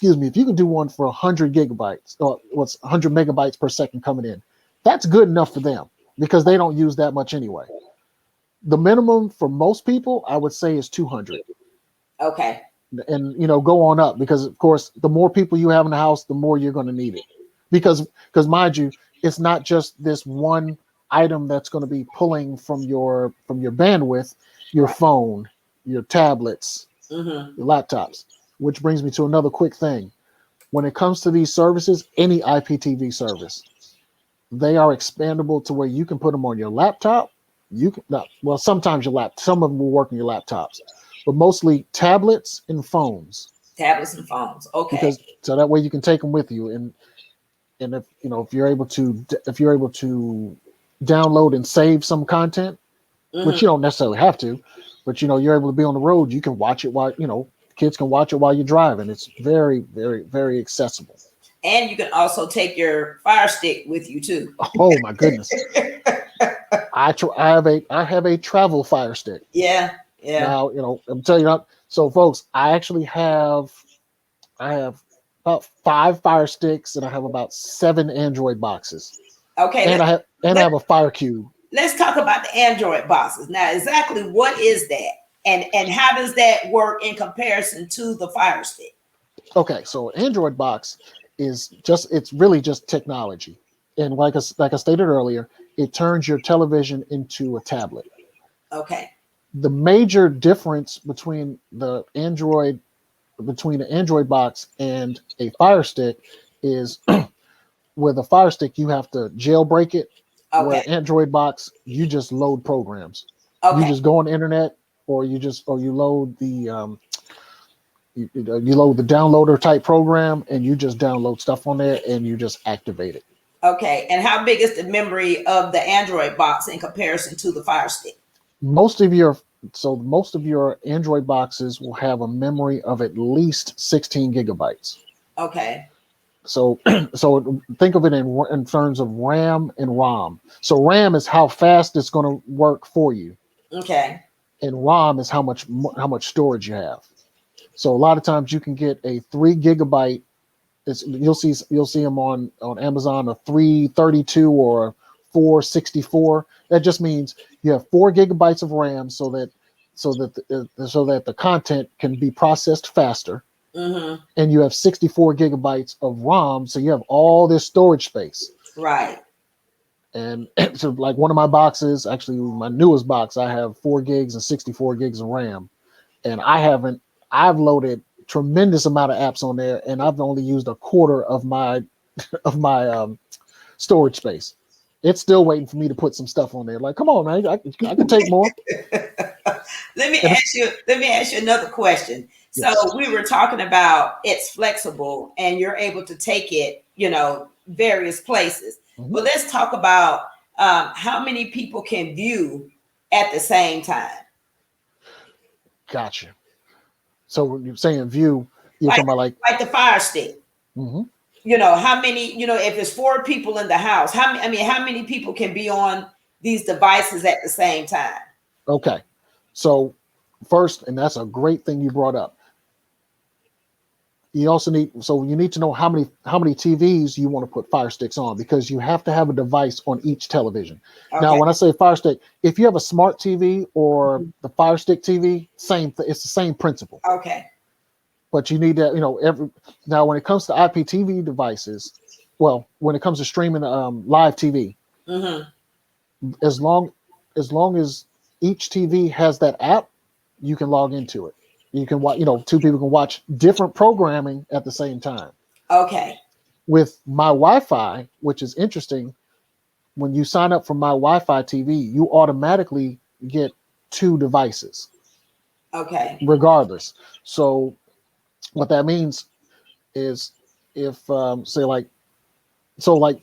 can do one for 100 gigabytes or what's 100 megabytes per second coming in, that's good enough for them because they don't use that much anyway. The minimum for most people, I would say, is 200. Okay. And go on up because of course the more people you have in the house, the more you're going to need it. Because mind you, it's not just this one item that's going to be pulling from your bandwidth, your phone, your tablets, your laptops. Which brings me to another quick thing. When it comes to these services, any IPTV service, they are expandable to where you can put them on your laptop. Sometimes some of them will work on your laptops, but mostly tablets and phones. Okay. So that way you can take them with you, and if you're able to download and save some content, which you don't necessarily have to, but you're able to be on the road, you can watch it while kids can watch it while you're driving. It's very, very, very accessible. And you can also take your Fire Stick with you too. Oh my goodness. I have a travel Fire Stick. Yeah. Now, I'm telling you, so folks, I have about 5 Fire Sticks and I have about 7 Android boxes. Okay. And I have a Fire Cube. let's talk about the Android boxes. Now, exactly what is that? And how does that work in comparison to the Fire Stick? Okay, so Android box is just it's really just technology. And like I stated earlier, it turns your television into a tablet. Okay. The major difference between the Android box and a Fire Stick is with a Fire Stick you have to jailbreak it. Okay. Where Android box you just load programs. You Okay. just go on the internet, or you load the you load the downloader type program, and you just download stuff on there and you just activate it. Okay. And how big is the memory of the Android box in comparison to the Fire Stick? Most of your Android boxes will have a memory of at least 16 gigabytes. Okay. So so think of it in terms of RAM and ROM. So RAM is how fast it's going to work for you, Okay. and ROM is how much storage you have. So a lot of times you can get a 3 gigabyte. You'll see them on Amazon, a 332 or a 464. That just means you have 4 gigabytes of RAM, so that the content can be processed faster, Mm-hmm. and you have 64 gigabytes of ROM, so you have all this storage space. Right. And so, like one of my boxes, actually my newest box, I have 4 gigs and 64 gigs of RAM, and I've loaded tremendous amount of apps on there, and I've only used a quarter of my storage space. It's still waiting for me to put some stuff on there. Like, come on, man, I can take more. Let me ask you another question. Yes. So we were talking about it's flexible and you're able to take it, various places. Mm-hmm. But let's talk about how many people can view at the same time. Gotcha. So when you're saying view, you're talking about like the Fire Stick. Mm-hmm. How many, if it's 4 people in the house, how many people can be on these devices at the same time? Okay. So first, and that's a great thing you brought up. You need to know how many TVs you want to put Fire Sticks on, because you have to have a device on each television. Okay. Now, when I say Fire Stick, if you have a smart TV or the Fire Stick TV, it's the same principle. Okay. But you need to, now when it comes to IPTV devices, well, when it comes to streaming live TV, mm-hmm. as long as each TV has that app, you can log into it. You can watch, 2 people can watch different programming at the same time. Okay. With my Wi-Fi, which is interesting, when you sign up for my Wi-Fi TV, you automatically get 2 devices. Okay. Regardless. So what that means is if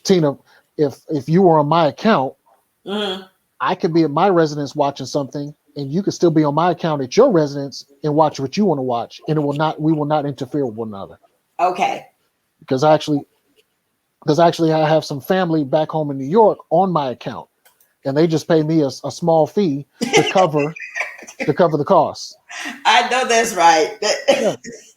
Tina, if you were on my account, mm-hmm. I could be at my residence watching something, and you could still be on my account at your residence and watch what you want to watch, and we will not interfere with one another. Okay. Because actually I have some family back home in New York on my account, and they just pay me a small fee to cover the costs. I know that's right.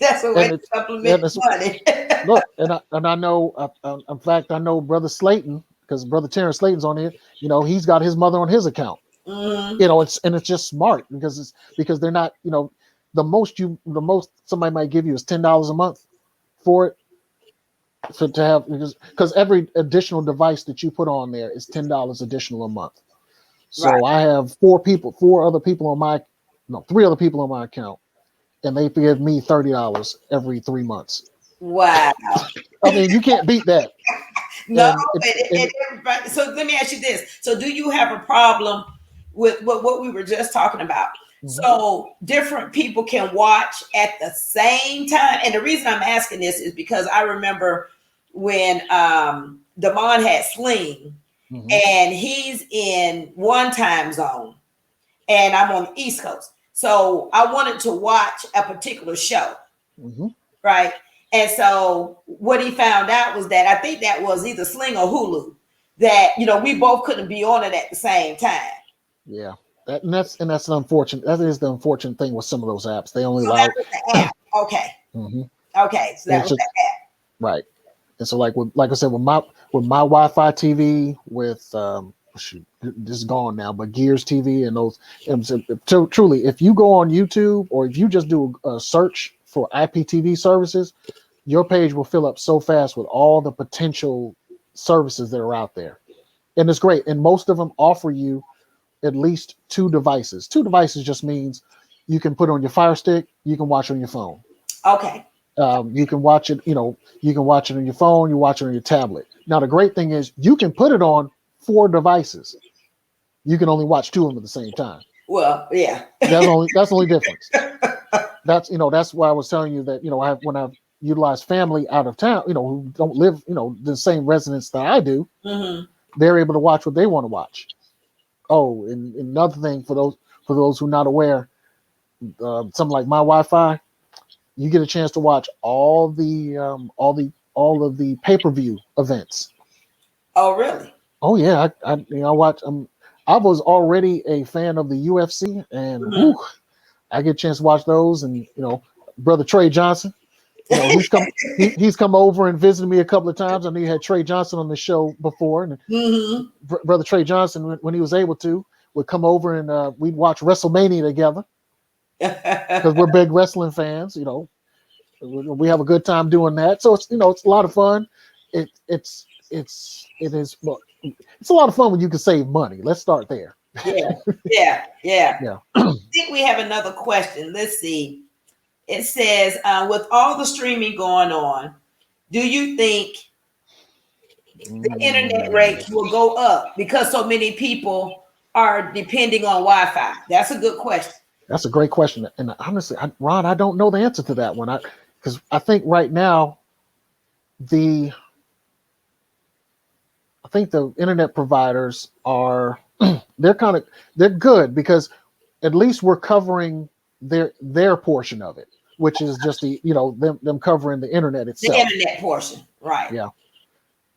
That's a way to supplement money. Look, and I know, in fact, I know Brother Slayton, because Brother Terrence Slayton's on here. He's got his mother on his account. Mm-hmm. It's just smart because they're not, the most somebody might give you is $10 a month for it. So to have, because every additional device that you put on there is $10 additional a month. So right. I have 3 other people on my account, and they give me $30 every 3 months. Wow. I mean, you can't beat that. No, everybody. So let me ask you this. So do you have a problem with what we were just talking about? Mm-hmm. So different people can watch at the same time. And the reason I'm asking this is because I remember when Damon had Sling, mm-hmm. and he's in one time zone and I'm on the East Coast. So I wanted to watch a particular show, mm-hmm. right? And so what he found out was that I think that was either Sling or Hulu, that, we both couldn't be on it at the same time. Yeah. That's the unfortunate thing with some of those apps. They only allow the app. Okay. Mm-hmm. Okay. So that was the app. Right. And so like I said, with my Wi-Fi TV, with shoot, this is gone now, but Gears TV and those. And so, truly, if you go on YouTube or if you just do a search for IPTV services, your page will fill up so fast with all the potential services that are out there. And it's great. And most of them offer you at least 2 devices. 2 devices just means you can put on your Fire Stick, you can watch on your phone. Okay. You can watch it, you can watch it on your phone, you watch it on your tablet. Now, the great thing is you can put it on 4 devices. You can only watch 2 of them at the same time. Well, yeah. That's the only difference. That's why I was telling you that, when I've utilized family out of town, who don't live, the same residence that I do, they're able to watch what they want to watch. Oh, and another thing for those who are not aware, something like my Wi-Fi, you get a chance to watch all of the pay-per-view events. Oh, really? Oh yeah, I watch. I was already a fan of the UFC, and I get a chance to watch those. And brother Trey Johnson, he's come over and visited me a couple of times. I know you had Trey Johnson on the show before, and brother Trey Johnson, when he was able to, would come over and we'd watch WrestleMania together because we're big wrestling fans. We have a good time doing that. So it's a lot of fun. It is. Well, it's a lot of fun when you can save money. Let's start there. Yeah. I think we have another question. Let's see. It says, with all the streaming going on, do you think the internet rates will go up because so many people are depending on Wi-Fi? That's a good question. That's a great question. And honestly, Ron, I don't know the answer to that one. Because I think right now, I think the internet providers are they're good because at least we're covering their portion of it, which is just them covering the internet itself. The internet portion, right? Yeah.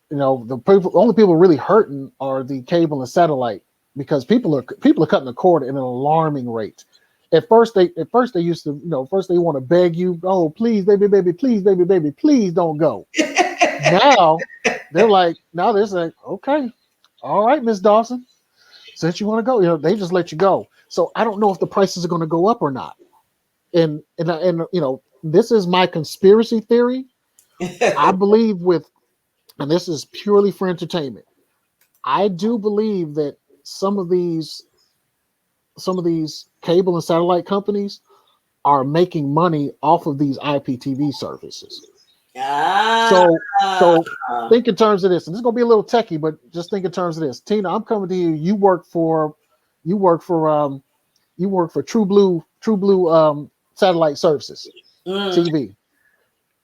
The only people really hurting are the cable and satellite because people are cutting the cord at an alarming rate. At first they used to, first they want to beg you, oh, please, baby, please, baby, please don't go. Now they're like, okay, all right, Miss Dawson, since you want to go, they just let you go. So I don't know if the prices are going to go up or not. And this is my conspiracy theory. I believe and this is purely for entertainment. I do believe that some of these cable and satellite companies are making money off of these IPTV services. So think in terms of this, and this is gonna be a little techie, but just think in terms of this. Tina, I'm coming to you. You work for True Blue satellite services, TV.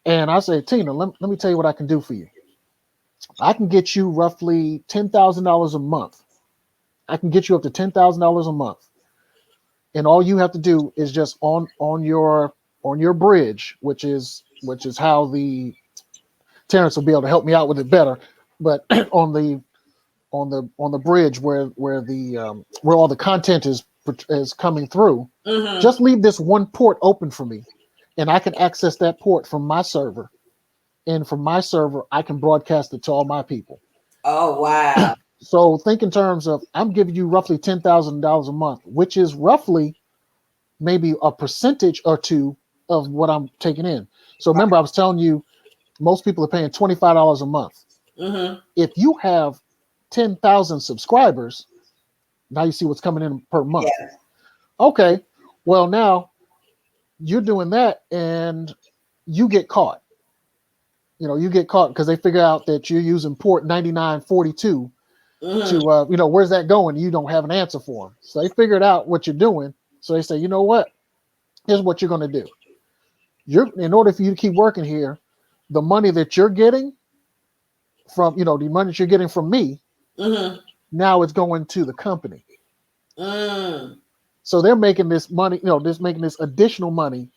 And I say, Tina, let me tell you what I can do for you. I can get you roughly $10,000 a month. I can get you up to $10,000 a month. And all you have to do is just on your bridge, which is how the Terrence will be able to help me out with it better. But on the bridge where all the content is coming through, just leave this one port open for me, and I can access that port from my server. And from my server, I can broadcast it to all my people. Oh, wow. So think in terms of, I'm giving you roughly $10,000 a month, which is roughly maybe a percentage or 2 of what I'm taking in. So remember, I was telling you, most people are paying $25 a month. If you have 10,000 subscribers, now you see what's coming in per month. Yeah. Okay, well now you're doing that and you get caught. You get caught because they figure out that you're using port 9942 to, where's that going? You don't have an answer for them. So they figured out what you're doing. So they say, you know what? Here's what you're going to do. In order for you to keep working here, the money that you're getting from, the money that you're getting from me, now it's going to the company. So they're making this money, making this additional money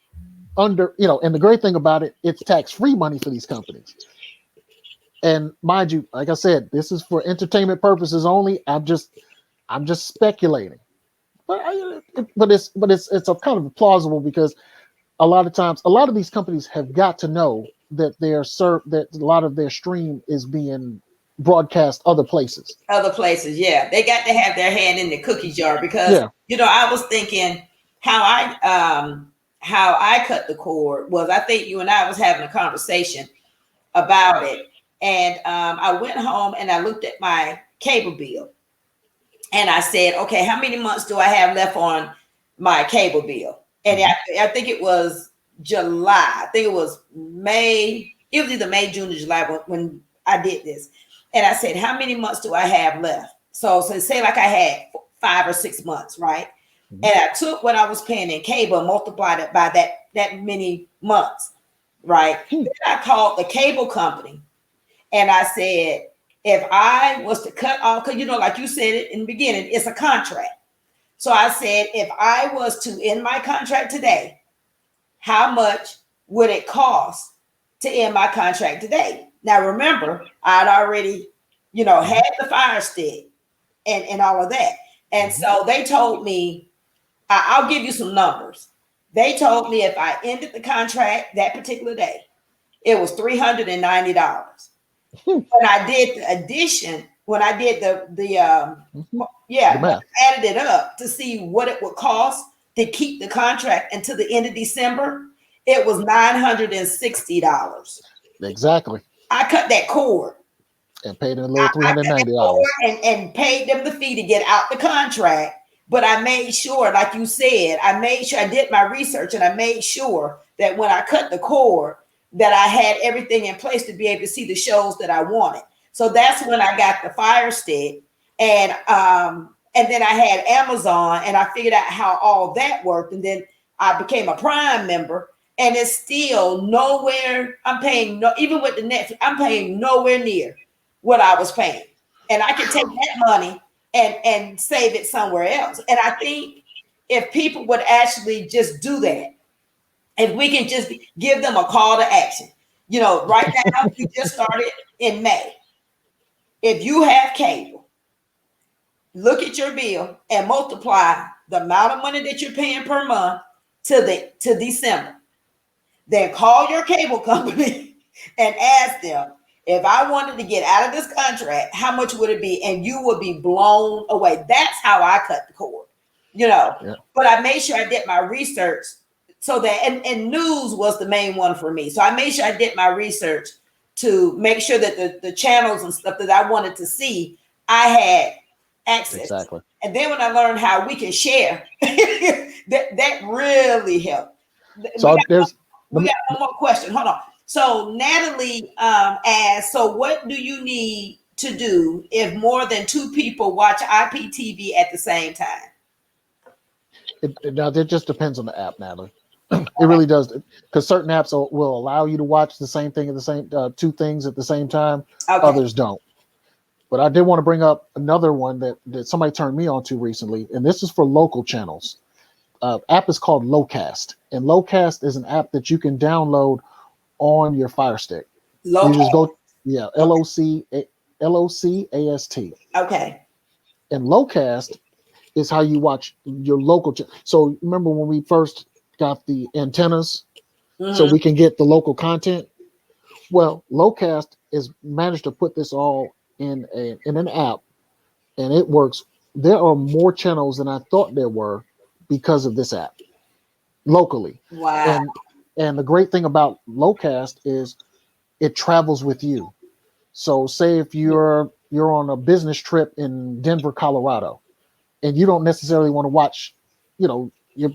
under, and the great thing about it, it's tax-free money for these companies. And mind you, like I said, this is for entertainment purposes only. I'm just speculating, but it's a kind of plausible because a lot of times, a lot of these companies have got to know that that a lot of their stream is being broadcast other places. Other places, yeah, they got to have their hand in the cookie jar because Yeah. I was thinking how I cut the cord was, I think you and I was having a conversation about it, and I went home and I looked at my cable bill, and I said, okay, how many months do I have left on my cable bill? And I think it was July. I think it was May. It was either May, June, or July when I did this. And I said, how many months do I have left? So say like I had 5 or 6 months, right? And I took what I was paying in cable and multiplied it by that many months, right? Then I called the cable company and I said, if I was to cut off, because like you said it in the beginning, it's a contract. So I said, if I was to end my contract today, how much would it cost to end my contract today? Now, remember, I'd already, had the Fire Stick and all of that. And so they told me, I'll give you some numbers. They told me if I ended the contract that particular day, it was $390. When I did the addition, when I did the added it up to see what it would cost to keep the contract until the end of December, it was $960. Exactly. I cut that cord and paid a little $390 and paid them the fee to get out the contract. But I made sure, like you said, I did my research and I made sure that when I cut the cord, that I had everything in place to be able to see the shows that I wanted. So that's when I got the Fire Stick, and then I had Amazon, and I figured out how all that worked, and then I became a Prime member, and it's still nowhere. Even with the Netflix, I'm paying nowhere near what I was paying, and I can take that money and save it somewhere else. And I think if people would actually just do that, if we can just give them a call to action, right now we just started in May. If you have cable, look at your bill and multiply the amount of money that you're paying per month to December. Then call your cable company and ask them, if I wanted to get out of this contract, how much would it be? And you would be blown away. That's how I cut the cord, Yeah. But I made sure I did my research so that, and news was the main one for me. So I made sure I did my research to make sure that the channels and stuff that I wanted to see, I had access. Exactly. And then when I learned how we can share, that really helped. So we got one more question. Hold on. So Natalie asked, so what do you need to do if more than 2 people watch IPTV at the same time? It just depends on the app, Natalie. It really does, because certain apps will allow you to watch the same thing at the same 2 things at the same time. Okay. Others don't. But I did want to bring up another one that somebody turned me on to recently, and this is for local channels. App is called Locast, and Locast is an app that you can download on your Fire Stick. You just go, LOCAST. Okay. And Locast is how you watch your local. So remember when we first got the antennas, so we can get the local content. Well, Locast is managed to put this all in an app, and it works. There are more channels than I thought there were because of this app locally. Wow. And the great thing about Locast is it travels with you. So say if you're on a business trip in Denver, Colorado, and you don't necessarily want to watch, your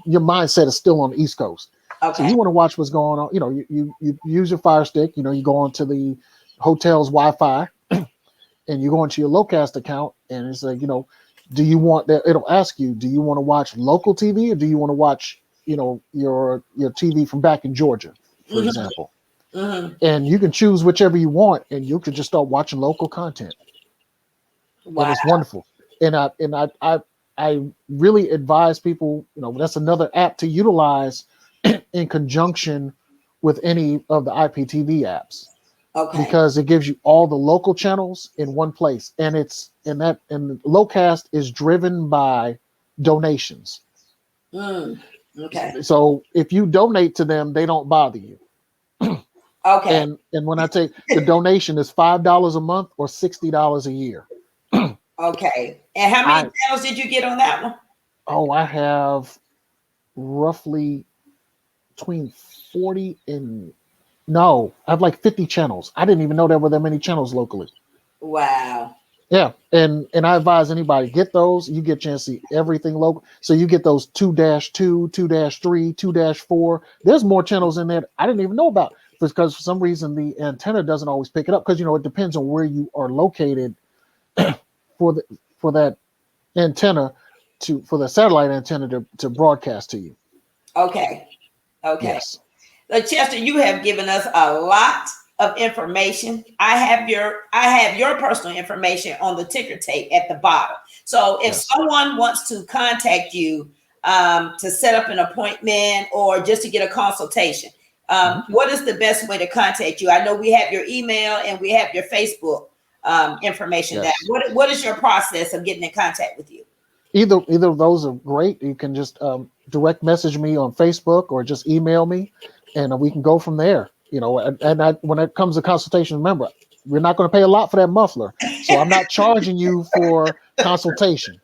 mindset is still on the East Coast. Okay. So you want to watch what's going on. You use your Fire Stick, you go onto the hotel's Wi-Fi and you go into your Locast account, and it's like, do you want that? It'll ask you, do you want to watch local TV, or do you want to watch, your TV from back in Georgia, for example? And you can choose whichever you want, and you can just start watching local content. Wow. And it's wonderful. And I really advise people, that's another app to utilize in conjunction with any of the IPTV apps. Okay. Because it gives you all the local channels in one place, and Locast is driven by donations. Okay. So if you donate to them, they don't bother you. Okay. And when I take the donation is $5 a month or $60 a year. Okay. And how many channels did you get on that one? I have roughly between 40 and no, I have like 50 channels. I didn't even know there were that many channels locally. Wow. Yeah, and I advise anybody get those. You get a chance to see everything local. So you get those 2-2, 2-3, 2-4. There's more channels in there I didn't even know about because for some reason the antenna doesn't always pick it up because it depends on where you are located for that antenna for the satellite antenna to broadcast to you. Okay. Okay. Yes. Chester, you have given us a lot of information. I have your personal information on the ticker tape at the bottom. So if someone wants to contact you to set up an appointment or just to get a consultation, what is the best way to contact you? I know we have your email and we have your Facebook information. Yes. What is your process of getting in contact with you? Either of those are great. You can just direct message me on Facebook or just email me, and we can go from there. When it comes to consultation, remember, we're not going to pay a lot for that muffler, so I'm not charging you for consultation.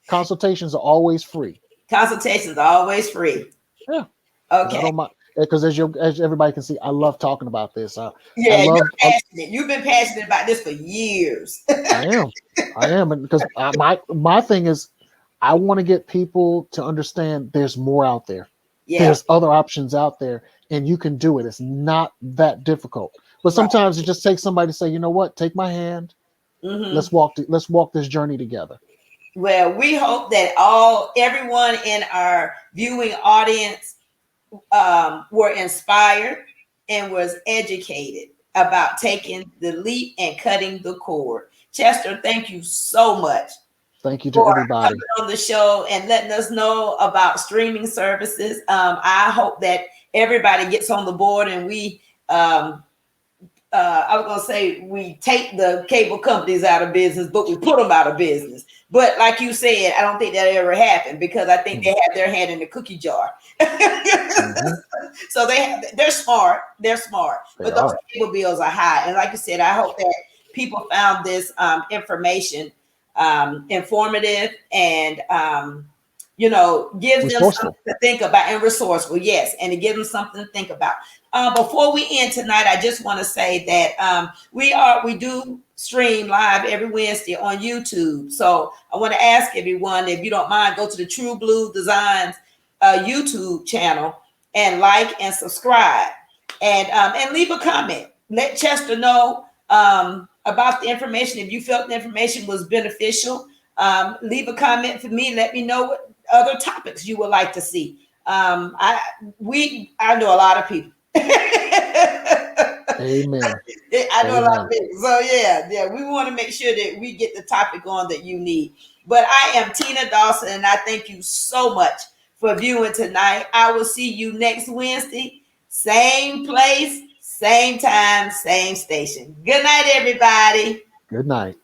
Consultations are always free. Consultations are always free. Yeah. Okay. I don't mind because as everybody can see, I love talking about this. You're passionate. You've been passionate about this for years. I am, and because my thing is, I want to get people to understand there's more out there. Yeah. There's other options out there, and you can do it. It's not that difficult. But sometimes it just takes somebody to say, you know what, take my hand. Mm-hmm. Let's walk this journey together. Well, we hope that everyone in our viewing audience were inspired and was educated about taking the leap and cutting the cord. Chester, thank you so much. Thank you to everybody coming on the show and letting us know about streaming services. I hope that everybody gets on the board and we, I was going to say we take the cable companies out of business, but we put them out of business. But like you said, I don't think that ever happened because I think they have their hand in the cookie jar. So they're smart. They're smart. But those cable bills are high. And like you said, I hope that people found this information informative and gives them something to think about, and resourceful, yes, and to give them something to think about. Before we end tonight, I just want to say that we do stream live every Wednesday on YouTube. So I want to ask everyone, if you don't mind, go to the True Blue Designs YouTube channel and like and subscribe and leave a comment. Let Chester know about the information. If you felt the information was beneficial, leave a comment for me. Let me know what other topics you would like to see. I know a lot of people. Amen. I know a lot of people. So yeah, we want to make sure that we get the topic on that you need. But I am Tina Dawson, and I thank you so much for viewing tonight. I will see you next Wednesday, same place, same time, same station. Good night, everybody. Good night.